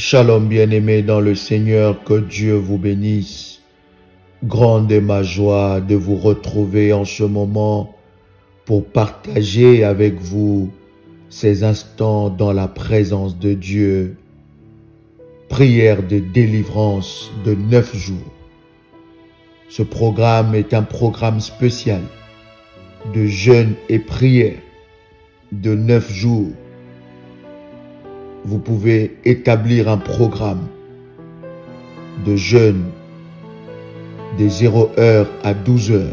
Shalom bien-aimés dans le Seigneur, que Dieu vous bénisse. Grande est ma joie de vous retrouver en ce moment pour partager avec vous ces instants dans la présence de Dieu. Prière de délivrance de 9 jours. Ce programme est un programme spécial de jeûne et prière de 9 jours. Vous pouvez établir un programme de jeûne de 0h à 12h,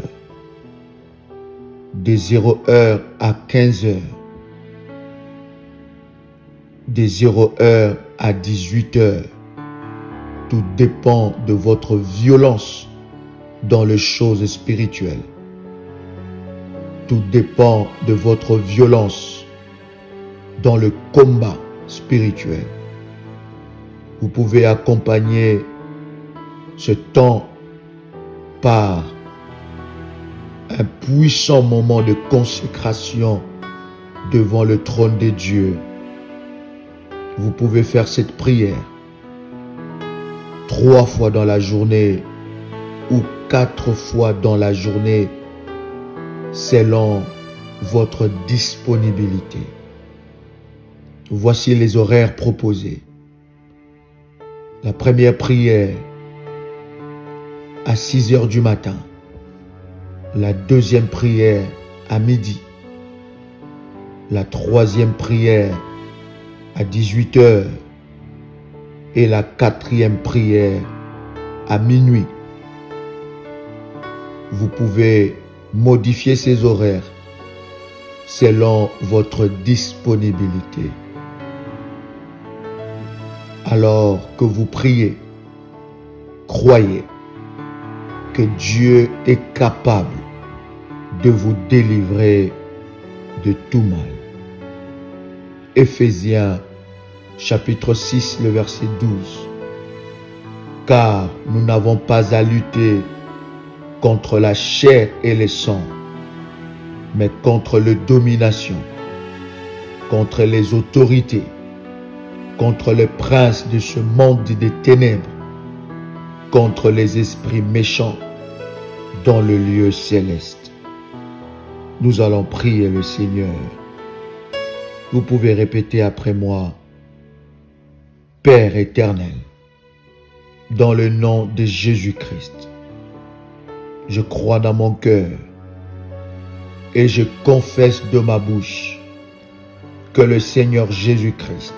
de 0h à 15h, de 0h à 18h. Tout dépend de votre violence dans les choses spirituelles. Tout dépend de votre violence dans le combat spirituel. Vous pouvez accompagner ce temps par un puissant moment de consécration devant le trône de Dieu. Vous pouvez faire cette prière 3 fois dans la journée ou 4 fois dans la journée selon votre disponibilité. Voici les horaires proposés. La première prière à 6h du matin. La deuxième prière à midi. La troisième prière à 18h. Et la quatrième prière à minuit. Vous pouvez modifier ces horaires selon votre disponibilité. Alors que vous priez, croyez que Dieu est capable de vous délivrer de tout mal. Éphésiens chapitre 6, le verset 12. Car nous n'avons pas à lutter contre la chair et le sang, mais contre les dominations, contre les autorités, contre les princes de ce monde des ténèbres, contre les esprits méchants dans le lieu céleste. Nous allons prier le Seigneur. Vous pouvez répéter après moi. Père éternel, dans le nom de Jésus-Christ, je crois dans mon cœur et je confesse de ma bouche que le Seigneur Jésus-Christ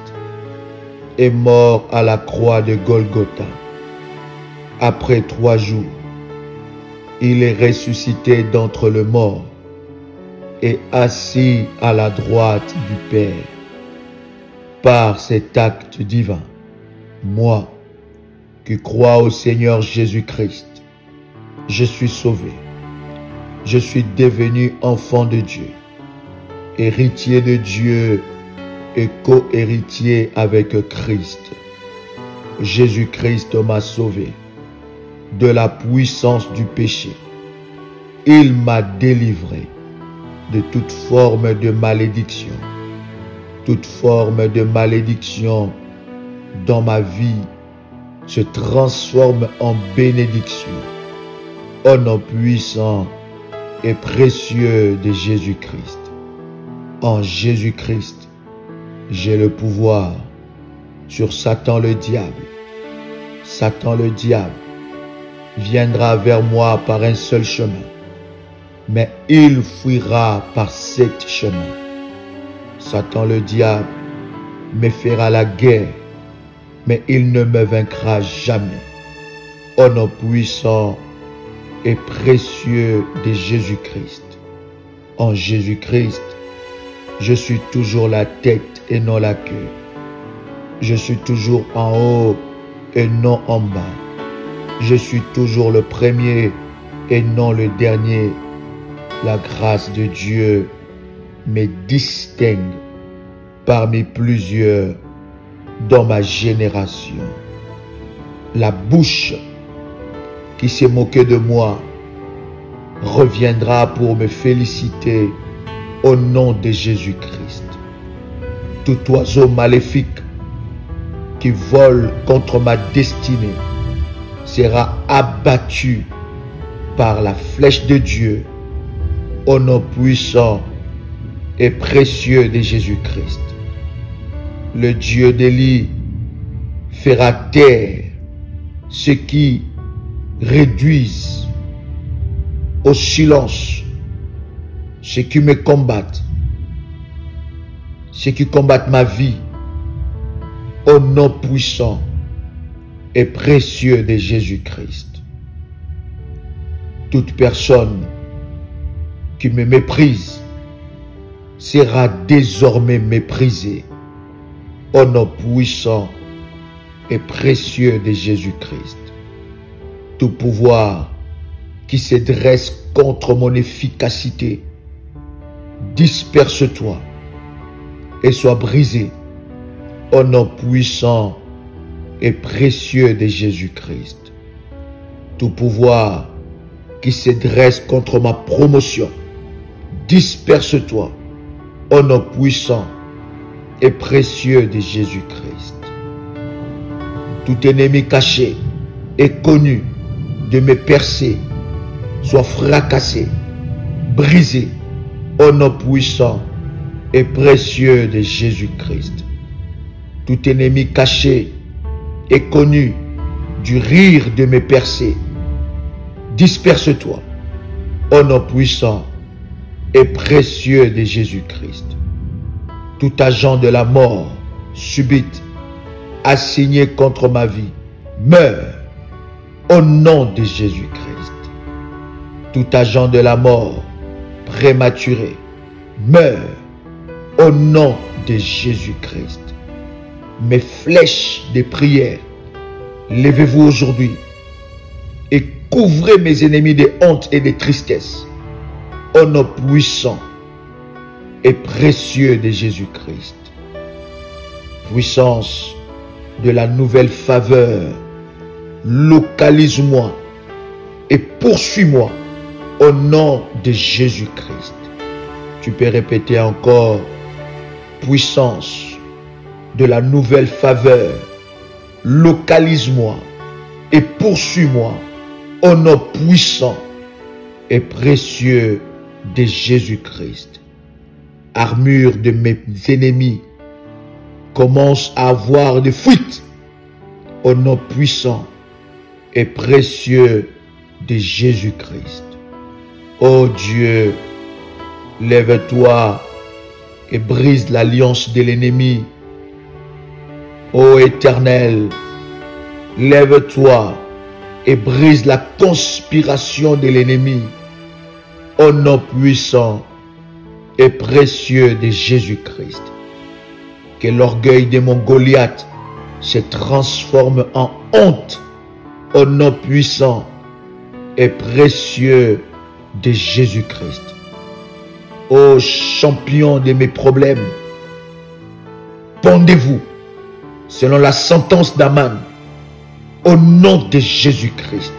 est mort à la croix de Golgotha. Après 3 jours, il est ressuscité d'entre les morts et assis à la droite du Père. Par cet acte divin, moi, qui crois au Seigneur Jésus-Christ, je suis sauvé. Je suis devenu enfant de Dieu, héritier de Dieu et co-héritier avec Christ. Jésus-Christ m'a sauvé de la puissance du péché. Il m'a délivré de toute forme de malédiction. Toute forme de malédiction dans ma vie se transforme en bénédiction. Au nom puissant et précieux de Jésus-Christ. En Jésus-Christ, j'ai le pouvoir sur Satan le diable. Satan le diable viendra vers moi par un seul chemin, mais il fuira par 7 chemins. Satan le diable me fera la guerre, mais il ne me vaincra jamais. Au nom puissant et précieux de Jésus-Christ. En Jésus-Christ, je suis toujours la tête et non la queue. Je suis toujours en haut et non en bas. Je suis toujours le premier et non le dernier. La grâce de Dieu me distingue parmi plusieurs dans ma génération. La bouche qui s'est moquée de moi reviendra pour me féliciter au nom de Jésus-Christ. Tout oiseau maléfique qui vole contre ma destinée sera abattu par la flèche de Dieu au nom puissant et précieux de Jésus-Christ. Le Dieu d'Élie fera taire ceux qui réduisent au silence ceux qui me combattent, ceux qui combattent ma vie, au nom puissant et précieux de Jésus-Christ. Toute personne qui me méprise sera désormais méprisée au nom puissant et précieux de Jésus-Christ. Tout pouvoir qui se dresse contre mon efficacité, disperse-toi et sois brisé au nom puissant et précieux de Jésus-Christ. Tout pouvoir qui se dresse contre ma promotion, disperse-toi au nom puissant et précieux de Jésus-Christ. Tout ennemi caché et connu de me percer soit fracassé, brisé au nom puissant et précieux de Jésus-Christ. Tout ennemi caché et connu du rire de me percer, disperse-toi au nom puissant et précieux de Jésus-Christ. Tout agent de la mort subite assigné contre ma vie meurt au nom de Jésus-Christ. Tout agent de la mort prématuré meurt au nom de Jésus-Christ. Mes flèches de prière, levez-vous aujourd'hui et couvrez mes ennemis de honte et de tristesse au nom puissant et précieux de Jésus-Christ. Puissance de la nouvelle faveur, localise-moi et poursuis-moi au nom de Jésus-Christ. Tu peux répéter encore: puissance de la nouvelle faveur, localise-moi et poursuis-moi au nom puissant et précieux de Jésus-Christ. Armure de mes ennemis commence à avoir des fuites au nom puissant et précieux de Jésus-Christ. Ô Dieu, lève-toi et brise l'alliance de l'ennemi. Ô Éternel, lève-toi et brise la conspiration de l'ennemi au nom puissant et précieux de Jésus-Christ. Que l'orgueil de mon Goliath se transforme en honte au nom puissant et précieux de Jésus-Christ. Ô champion de mes problèmes, pendez-vous selon la sentence d'Aman au nom de Jésus-Christ.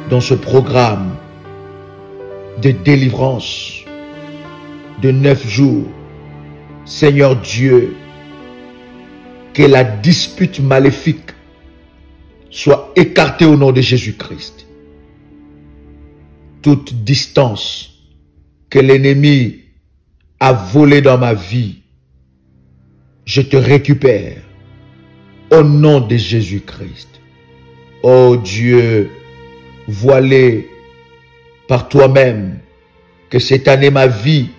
Dans ce programme de délivrance de 9 jours, Seigneur Dieu, que la dispute maléfique soit écartée au nom de Jésus-Christ. Toute distance que l'ennemi a volée dans ma vie, je te récupère au nom de Jésus-Christ. Ô Dieu, voilé par toi-même, que cette année ma vie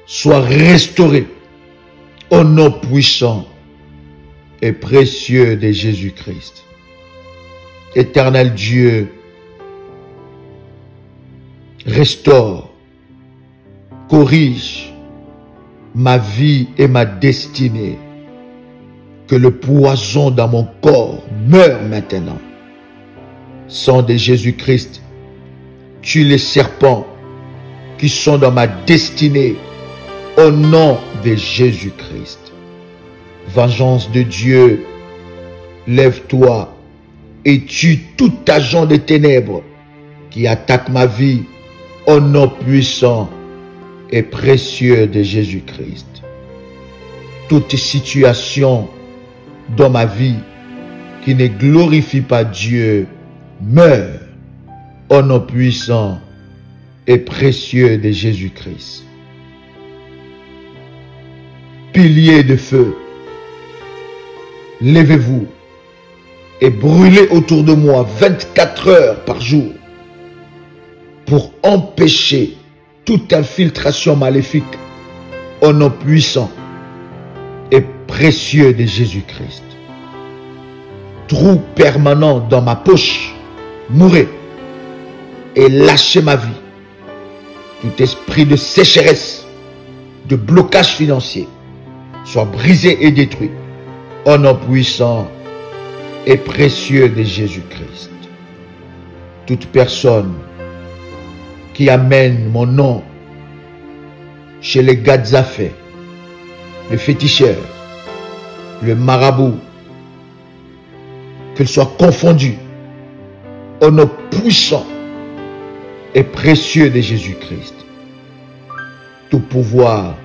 soit restaurée au nom puissant et précieux de Jésus-Christ. Éternel Dieu, restaure, corrige ma vie et ma destinée. Que le poison dans mon corps meure maintenant. Sang de Jésus-Christ, tue les serpents qui sont dans ma destinée au nom de Jésus-Christ. Vengeance de Dieu, lève-toi et tue tout agent de ténèbres qui attaque ma vie au nom puissant et précieux de Jésus-Christ. toute situation dans ma vie qui ne glorifie pas Dieu meurt au nom puissant et précieux de Jésus-Christ. Piliers de feu, levez-vous et brûlez autour de moi 24 heures par jour pour empêcher toute infiltration maléfique au nom puissant et précieux de Jésus-Christ. Trou permanent dans ma poche, mourez et lâchez ma vie. Tout esprit de sécheresse, de blocage financier, soit brisé et détruit au nom puissant et précieux de Jésus-Christ. Toute personne qui amène mon nom chez les Gadzafé, le féticheur, le marabout, qu'elle soit confondue au nom puissant et précieux de Jésus-Christ. Tout pouvoir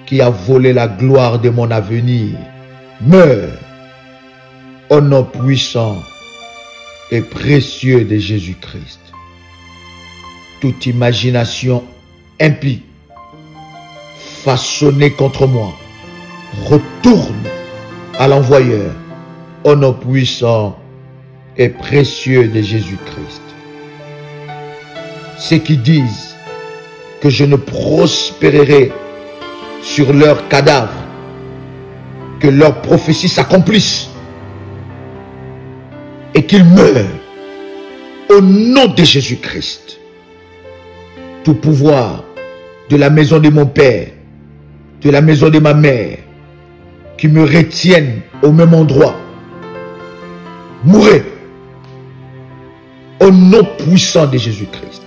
qui a volé la gloire de mon avenir meurt au nom puissant et précieux de Jésus-Christ. Toute imagination impie façonnée contre moi retourne à l'envoyeur au nom puissant et précieux de Jésus-Christ. Ceux qui disent que je ne prospérerai sur leurs cadavres, que leurs prophéties s'accomplissent et qu'ils meurent au nom de Jésus-Christ. Tout pouvoir de la maison de mon père, de la maison de ma mère, qui me retiennent au même endroit, mourrez au nom puissant de Jésus-Christ.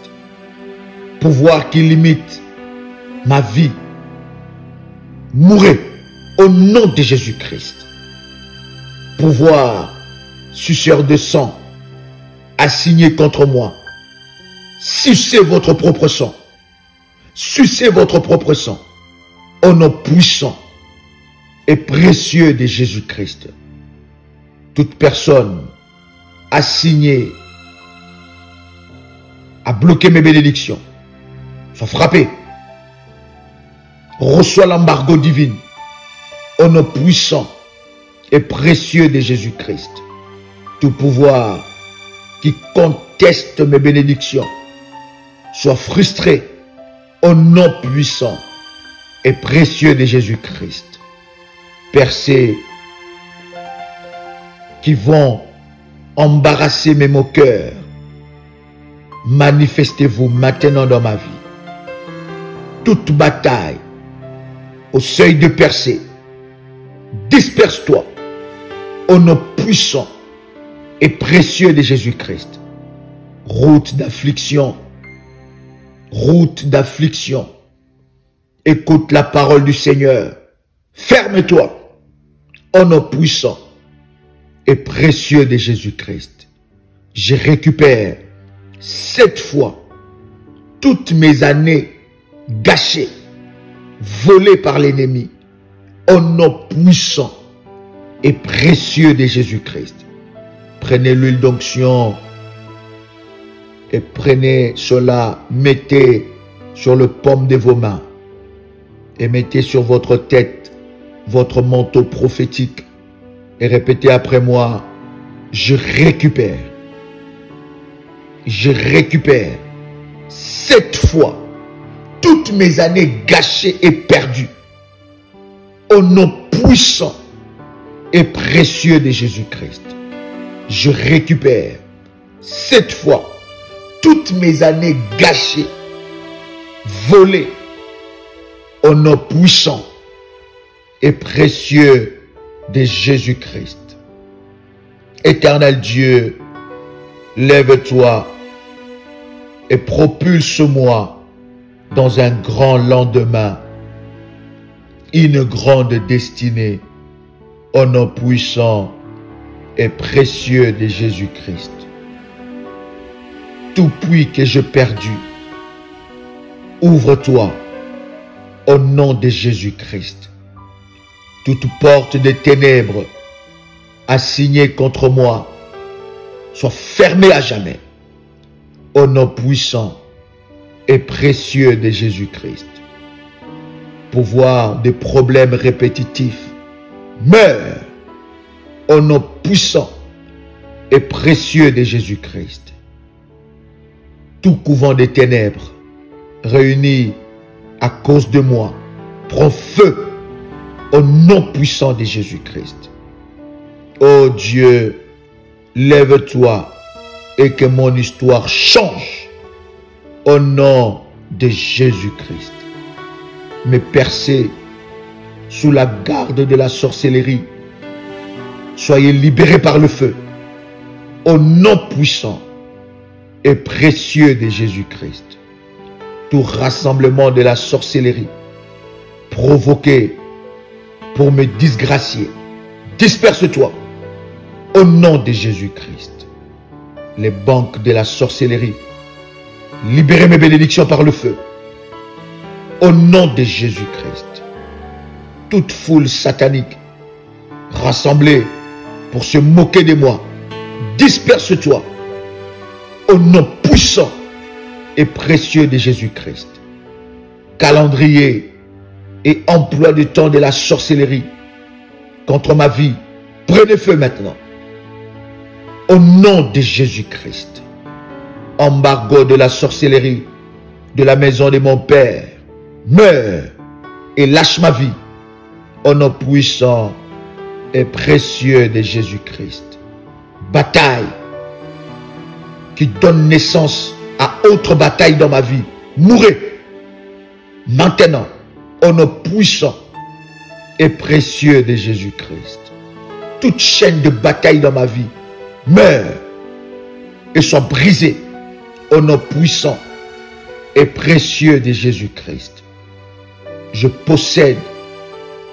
Pouvoir qui limite ma vie, mourrez au nom de Jésus-Christ. Pouvoir suceur de sang assigné contre moi, sucez votre propre sang, sucez votre propre sang au nom puissant et précieux de Jésus-Christ. Toute personne assignée à bloquer mes bénédictions soit frappée, reçoit l'embargo divin au nom puissant et précieux de Jésus-Christ. Tout pouvoir qui conteste mes bénédictions soit frustré au nom puissant et précieux de Jésus-Christ. Percées qui vont embarrasser mes moqueurs, manifestez-vous maintenant dans ma vie. Toute bataille au seuil de percée, disperse-toi au nom puissant et précieux de Jésus-Christ. Route d'affliction, écoute la parole du Seigneur. Ferme-toi au nom puissant et précieux de Jésus-Christ. Je récupère 7 fois toutes mes années gâchées, volées par l'ennemi, au nom puissant et précieux de Jésus-Christ. Prenez l'huile d'onction et prenez cela, mettez sur le paume de vos mains et mettez sur votre tête votre manteau prophétique et répétez après moi: je récupère 7 fois toutes mes années gâchées et perdues au nom puissant et précieux de Jésus-Christ. Je récupère 7 fois toutes mes années gâchées, volées au nom puissant et précieux de Jésus-Christ. Éternel Dieu, lève-toi et propulse-moi dans un grand lendemain, une grande destinée, au nom puissant et précieux de Jésus-Christ. Tout puits que j'ai perdu, ouvre-toi au nom de Jésus-Christ. toute porte des ténèbres assignée contre moi soit fermée à jamais. Au nom puissant et précieux de Jésus-Christ. Pouvoir des problèmes répétitifs, meurs au nom puissant et précieux de Jésus-Christ. Tout couvent des ténèbres réunis à cause de moi prend feu au nom puissant de Jésus-Christ. Ô Dieu, lève-toi et que mon histoire change au nom de Jésus-Christ. Mes percés sous la garde de la sorcellerie, soyez libérés par le feu au nom puissant et précieux de Jésus-Christ. Tout rassemblement de la sorcellerie provoqué pour me disgracier, disperse-toi au nom de Jésus-Christ. Les banques de la sorcellerie, libérez mes bénédictions par le feu au nom de Jésus-Christ. Toute foule satanique rassemblée pour se moquer de moi, disperse-toi au nom puissant et précieux de Jésus-Christ. Calendrier et emploi du temps de la sorcellerie contre ma vie, prenez feu maintenant au nom de Jésus-Christ. Embargo de la sorcellerie de la maison de mon Père, meurs et lâche ma vie au nom puissant et précieux de Jésus-Christ. Bataille qui donne naissance à autre bataille dans ma vie, mourrez maintenant au nom puissant et précieux de Jésus-Christ. Toute chaîne de bataille dans ma vie meurt et soit brisée au nom puissant et précieux de Jésus-Christ. Je possède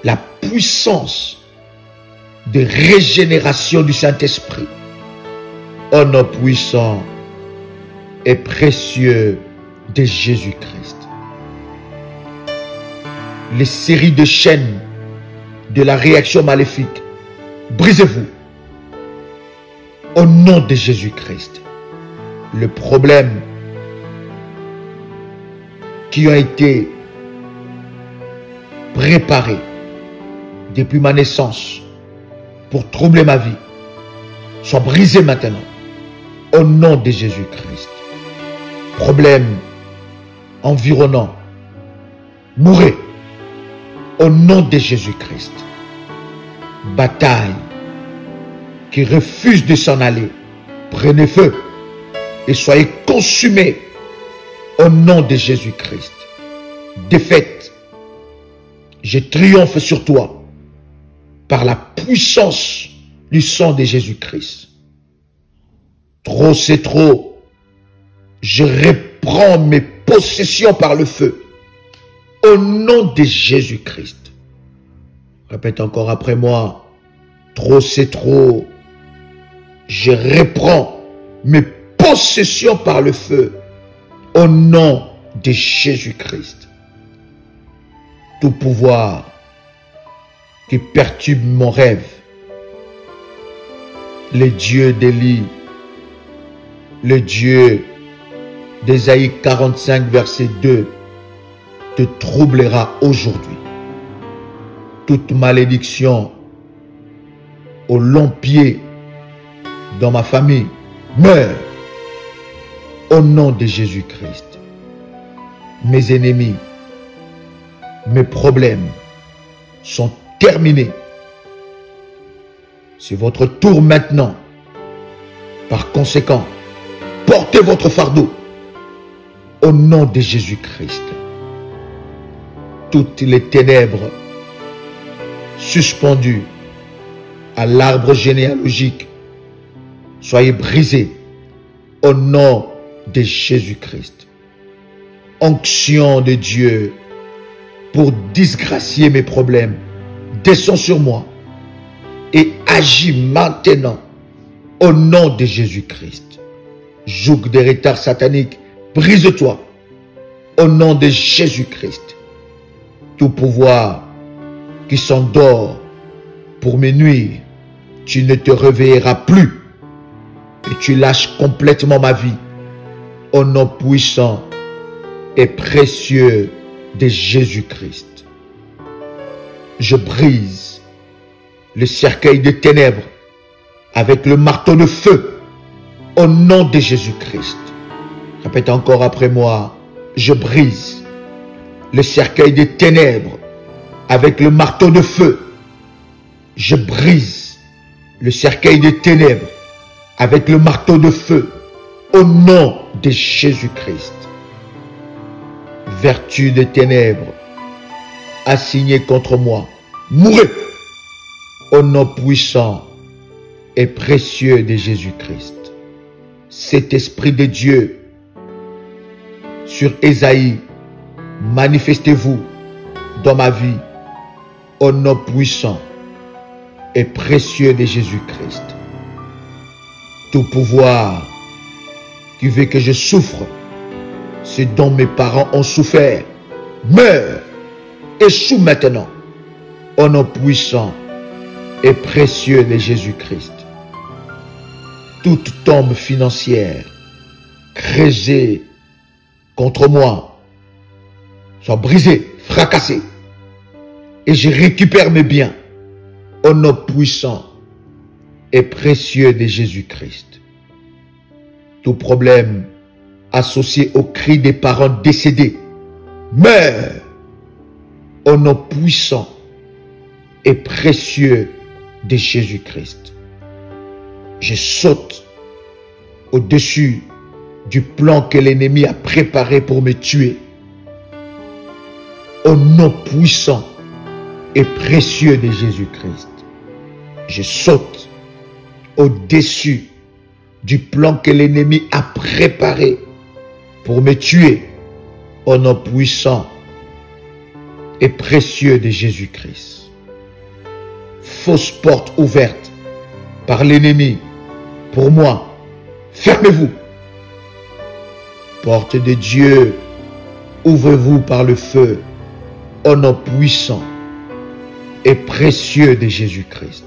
la puissance de régénération du Saint-Esprit au nom puissant et précieux de Jésus-Christ. Les séries de chaînes de la réaction maléfique, brisez-vous au nom de Jésus-Christ. Le problème qui a été préparé depuis ma naissance pour troubler ma vie soit brisé maintenant au nom de Jésus-Christ. Problème environnant, mourez au nom de Jésus-Christ. Bataille qui refuse de s'en aller, prenez feu et soyez consumés au nom de Jésus-Christ. Défaite, je triomphe sur toi par la puissance du sang de Jésus-Christ. Trop c'est trop, je reprends mes possessions par le feu au nom de Jésus-Christ. Répète encore après moi. Trop c'est trop, je reprends mes possessions par le feu au nom de Jésus-Christ. Tout pouvoir qui perturbe mon rêve, le Dieu d'Élie, le Dieu d'Ésaïe 45 verset 2 te troublera aujourd'hui. Toute malédiction au long pied dans ma famille meurt au nom de Jésus-Christ. Mes ennemis, mes problèmes sont terminés. C'est votre tour maintenant. Par conséquent, portez votre fardeau au nom de Jésus-Christ. Toutes les ténèbres suspendues à l'arbre généalogique, soyez brisées au nom de Jésus-Christ. Onction de Dieu pour disgracier mes problèmes, descend sur moi et agis maintenant au nom de Jésus-Christ. Joug des retards sataniques, brise-toi au nom de Jésus-Christ. Tout pouvoir qui s'endort pour me nuire, tu ne te réveilleras plus et tu lâches complètement ma vie. Au nom puissant et précieux de Jésus-Christ, je brise le cercueil des ténèbres avec le marteau de feu au nom de Jésus-Christ. Répète encore après moi, je brise le cercueil des ténèbres avec le marteau de feu. Je brise le cercueil des ténèbres avec le marteau de feu au nom de Jésus-Christ. Vertu des ténèbres assignée contre moi, mourez au nom puissant et précieux de Jésus-Christ. Cet esprit de Dieu sur Ésaïe, manifestez-vous dans ma vie au nom puissant et précieux de Jésus-Christ. Tout pouvoir qui veut que je souffre, ce dont mes parents ont souffert, meurt, échoue maintenant au nom puissant et précieux de Jésus-Christ. Toute tombe financière creusée contre moi soit brisée, fracassée, et je récupère mes biens au nom puissant et précieux de Jésus-Christ. Tout problème associé au cri des parents décédés meurt au nom puissant et précieux de Jésus-Christ. Je saute au-dessus du plan que l'ennemi a préparé pour me tuer. Au nom puissant et précieux de Jésus-Christ, je saute au-dessus du plan que l'ennemi a préparé pour me tuer. Au nom puissant et précieux de Jésus-Christ. Fausse porte ouverte par l'ennemi pour moi, fermez-vous. Porte de Dieu, ouvrez-vous par le feu au nom puissant et précieux de Jésus-Christ.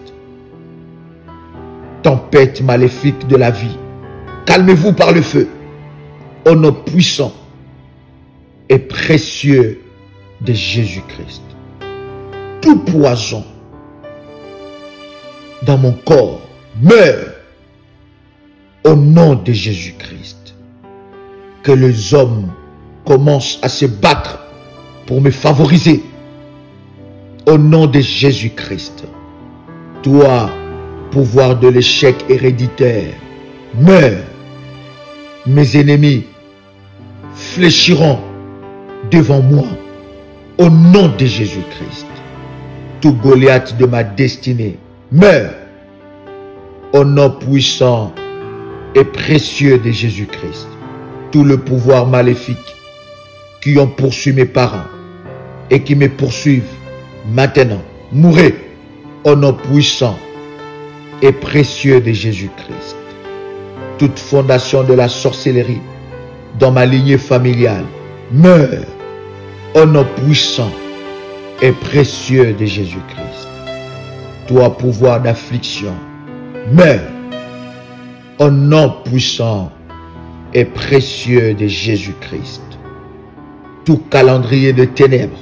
Tempête maléfique de la vie, calmez-vous par le feu au nom puissant et précieux de Jésus-Christ. Tout poison dans mon corps meurt au nom de Jésus-Christ. Que les hommes commencent à se battre pour me favoriser. Au nom de Jésus-Christ. Toi, pouvoir de l'échec héréditaire, meurs. Mes ennemis fléchiront devant moi. Au nom de Jésus-Christ. Tout Goliath de ma destinée meurt. Au nom puissant et précieux de Jésus-Christ. Tout le pouvoir maléfique qui ont poursuivi mes parents et qui me poursuivent maintenant, mourrez au nom puissant et précieux de Jésus-Christ. Toute fondation de la sorcellerie dans ma lignée familiale meurt au nom puissant et précieux de Jésus-Christ. Toi, pouvoir d'affliction, meurs au nom puissant et précieux de Jésus-Christ. Tout calendrier de ténèbres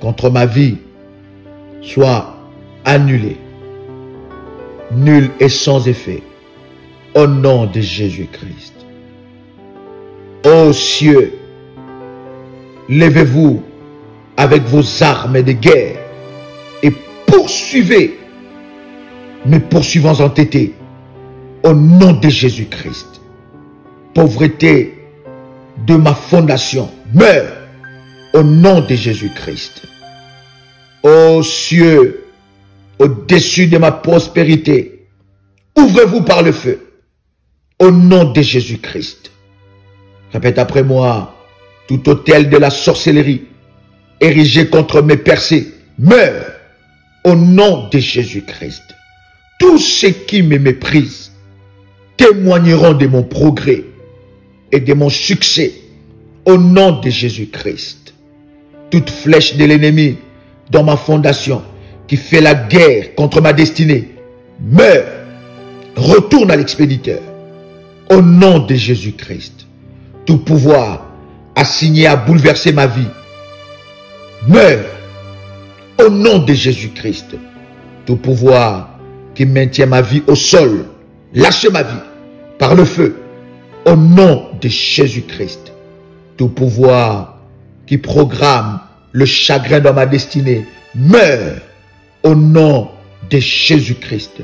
contre ma vie soit annulé, nul et sans effet, au nom de Jésus-Christ. Ô cieux, levez-vous avec vos armes de guerre et poursuivez mes poursuivants entêtés au nom de Jésus-Christ. Pauvreté de ma fondation meurt au nom de Jésus-Christ. Ô cieux, au-dessus de ma prospérité, ouvrez-vous par le feu au nom de Jésus-Christ. Répète après moi, tout autel de la sorcellerie érigé contre mes percées meurt au nom de Jésus-Christ. Tous ceux qui me méprisent témoigneront de mon progrès et de mon succès au nom de Jésus-Christ. Toute flèche de l'ennemi dans ma fondation qui fait la guerre contre ma destinée, meurs, retourne à l'expéditeur. Au nom de Jésus-Christ, tout pouvoir assigné à bouleverser ma vie, meurs. Au nom de Jésus-Christ, tout pouvoir qui maintient ma vie au sol, lâchez ma vie par le feu. Au nom de Jésus-Christ, tout pouvoir qui programme le chagrin dans ma destinée, meurs. Au nom de Jésus-Christ,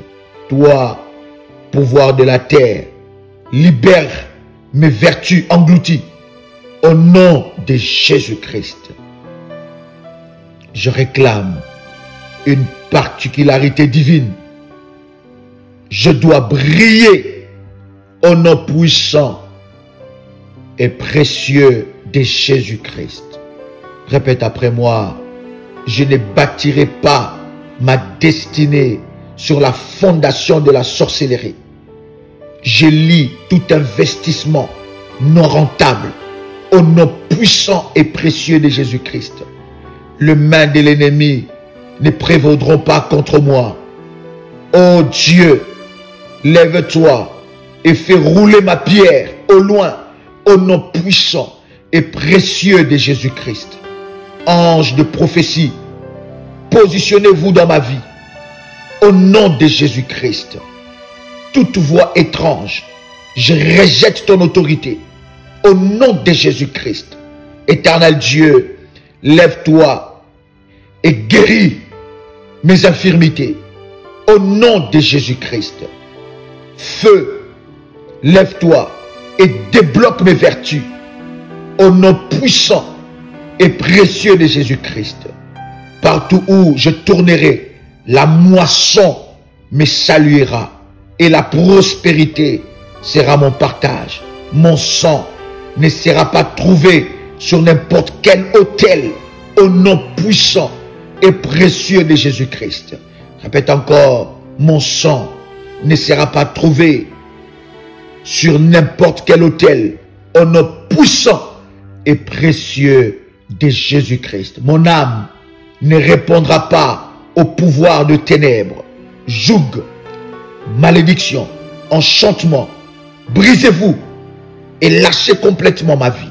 toi, pouvoir de la terre, libère mes vertus englouties. Au nom de Jésus-Christ, je réclame une particularité divine. Je dois briller au nom puissant et précieux de Jésus-Christ. Répète après moi, je ne bâtirai pas ma destinée sur la fondation de la sorcellerie. Je lis tout investissement non rentable au nom puissant et précieux de Jésus-Christ. Les mains de l'ennemi ne prévaudront pas contre moi. Oh Dieu, lève-toi et fais rouler ma pierre au loin au nom puissant et précieux de Jésus-Christ. Ange de prophétie, positionnez-vous dans ma vie au nom de Jésus-Christ. Toute voix étrange, je rejette ton autorité au nom de Jésus-Christ. Éternel Dieu, lève-toi et guéris mes infirmités au nom de Jésus-Christ. Feu, lève-toi et débloque mes vertus au nom puissant et précieux de Jésus-Christ. Partout où je tournerai, la moisson me saluera et la prospérité sera mon partage. Mon sang ne sera pas trouvé sur n'importe quel autel au nom puissant et précieux de Jésus-Christ. Répète encore, mon sang ne sera pas trouvé sur n'importe quel autel au nom puissant et précieux de Jésus-Christ. Mon âme ne répondra pas au pouvoir de ténèbres. Joug, malédiction, enchantement, brisez-vous et lâchez complètement ma vie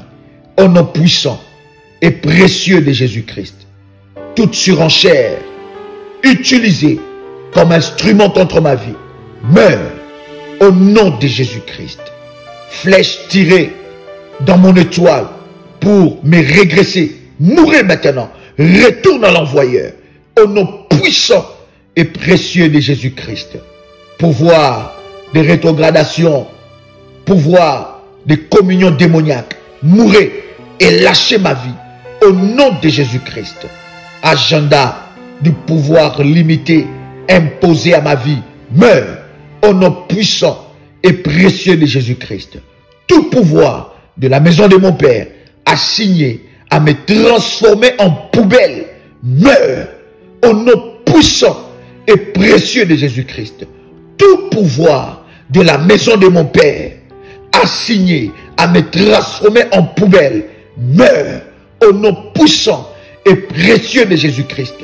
au nom puissant et précieux de Jésus-Christ. Toute surenchère utilisée comme instrument contre ma vie meurt au nom de Jésus-Christ. Flèche tirée dans mon étoile pour me régresser, mourrez maintenant, retourne à l'envoyeur au nom puissant et précieux de Jésus-Christ. Pouvoir de rétrogradation, pouvoir de communion démoniaque, mourrez et lâchez ma vie au nom de Jésus-Christ. Agenda du pouvoir limité imposé à ma vie meurt au nom puissant et précieux de Jésus-Christ. Tout pouvoir de la maison de mon Père assigné à me transformer en poubelle meurt au nom puissant et précieux de Jésus-Christ. Tout pouvoir de la maison de mon Père assigné à me transformer en poubelle meurt au nom puissant et précieux de Jésus-Christ.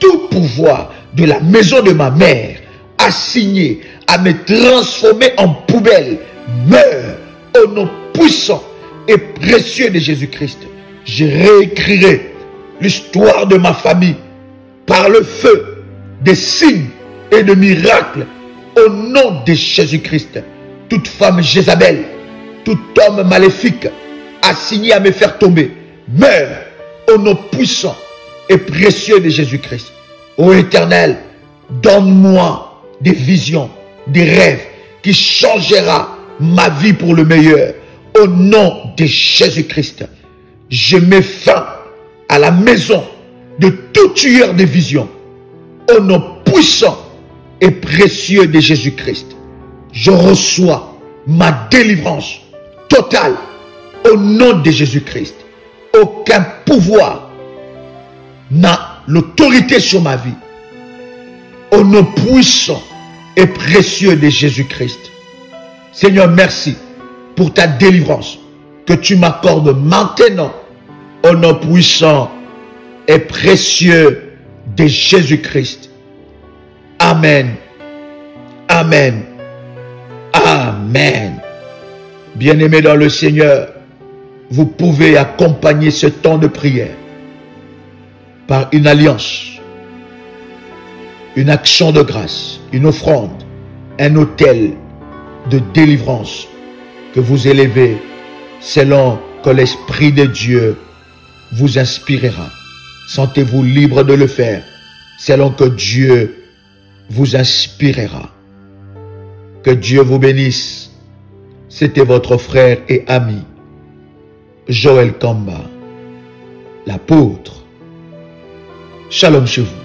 Tout pouvoir de la maison de ma mère assigné à me transformer en poubelle meurt au nom puissant et précieux de Jésus-Christ. Je réécrirai l'histoire de ma famille par le feu des signes et de miracles au nom de Jésus-Christ. Toute femme Jézabel, tout homme maléfique assigné à me faire tomber meurt au nom puissant et précieux de Jésus-Christ. Ô Éternel, donne-moi des visions, des rêves qui changera ma vie pour le meilleur. Au nom de Jésus-Christ, je mets fin à la maison de tout tueur de visions. Au nom puissant et précieux de Jésus-Christ, je reçois ma délivrance totale au nom de Jésus-Christ. Aucun pouvoir n'a l'autorité sur ma vie. Au nom puissant et précieux de Jésus-Christ. Seigneur, merci pour ta délivrance que tu m'accordes maintenant au nom puissant et précieux de Jésus-Christ. Amen. Amen. Amen. Bien-aimés dans le Seigneur, vous pouvez accompagner ce temps de prière par une alliance, une action de grâce, une offrande, un autel de délivrance que vous élevez selon que l'Esprit de Dieu vous inspirera. Sentez-vous libre de le faire selon que Dieu vous inspirera. Que Dieu vous bénisse. C'était votre frère et ami, Joël Kamba, l'apôtre. Shalom chez vous.